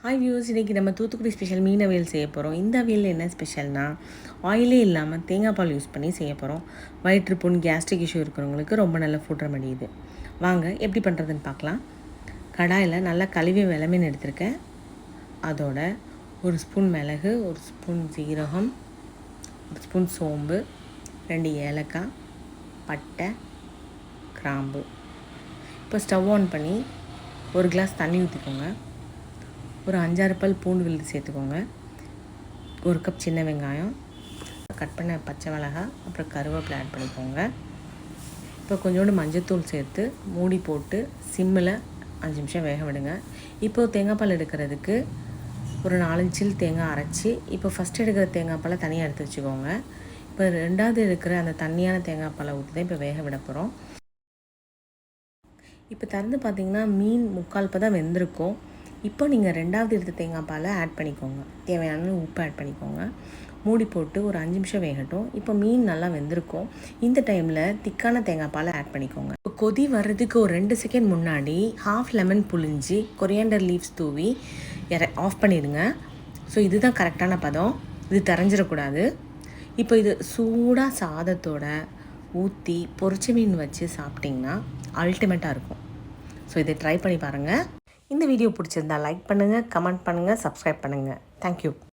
Hi views, இன்றைக்கி நம்ம Thoothukudi special மீன் அவியல் செய்ய போகிறோம். இந்த அவியலில் என்ன ஸ்பெஷல்னால் ஆயிலே இல்லாமல் தேங்காய் பால் யூஸ் பண்ணி செய்ய போகிறோம். வயிற்றுப்புண், கேஸ்ட்ரிக் இஷ்யூ இருக்கிறவங்களுக்கு ரொம்ப நல்ல ஃபுட் ரெமெடி இது. வாங்க எப்படி பண்ணுறதுன்னு பார்க்கலாம். கடாயில் நல்லா கழுவி வெளமீன் எடுத்திருக்கேன். அதோட ஒரு ஸ்பூன் மிளகு, ஒரு ஸ்பூன் சீரகம், ஒரு ஸ்பூன் சோம்பு, 2 ஏலக்காய், பட்டை, கிராம்பு. இப்போ ஸ்டவ் ஆன் பண்ணி ஒரு கிளாஸ் தண்ணி ஊற்றிக்கோங்க. ஒரு 5-6 பல் பூண்டு விழுது சேர்த்துக்கோங்க. 1 கப் சின்ன வெங்காயம், கட் பண்ண பச்சை மிளகாய், அப்புறம் கருவேப்பிலை ஆட் பண்ணிக்கோங்க. இப்போ கொஞ்சோண்டு மஞ்சத்தூள் சேர்த்து மூடி போட்டு சிம்மில் 5 நிமிஷம் வேக விடுங்க. இப்போது தேங்காய் பால் எடுக்கிறதுக்கு ஒரு 4 சில் தேங்காய் அரைச்சி, இப்போ ஃபஸ்ட்டு எடுக்கிற தேங்காய் பாலை தனியாக எடுத்து வச்சுக்கோங்க. இப்போ 2வது எடுக்கிற அந்த தண்ணியான தேங்காய் பாலை ஊற்றி தான் இப்போ வேக விட போகிறோம். இப்போ திறந்து பார்த்திங்கன்னா மீன் 3/4 பதம் வெந்திருக்கும். இப்போ நீங்கள் 2வது எடுத்த தேங்காய் பாலை ஆட் பண்ணிக்கோங்க. தேவையான உப்பு ஆட் பண்ணிக்கோங்க. மூடி போட்டு ஒரு 5 நிமிஷம் வேகட்டும். இப்போ மீன் நல்லா வெந்திருக்கும். இந்த டைமில் திக்கான தேங்காய் பாலை ஆட் பண்ணிக்கோங்க. இப்போ கொதி வர்றதுக்கு ஒரு 2 செகண்ட் முன்னாடி ½ லெமன் புழிஞ்சி கொரியாண்டர் லீவ்ஸ் தூவி ஆஃப் பண்ணிடுங்க. ஸோ இதுதான் கரெக்டான பதம். இது தெரிஞ்சிடக்கூடாது. இப்போ இது சூடாக சாதத்தோட ஊற்றி பொரிச்ச மீன் வச்சு சாப்பிட்டிங்கன்னா அல்டிமேட்டாக இருக்கும். ஸோ இதை ட்ரை பண்ணி பாருங்கள். இந்த வீடியோ பிடிச்சிருந்தா லைக் பண்ணுங்கள், கமெண்ட் பண்ணுங்கள், சப்ஸ்கிரைப் பண்ணுங்கள். தேங்க்யூ.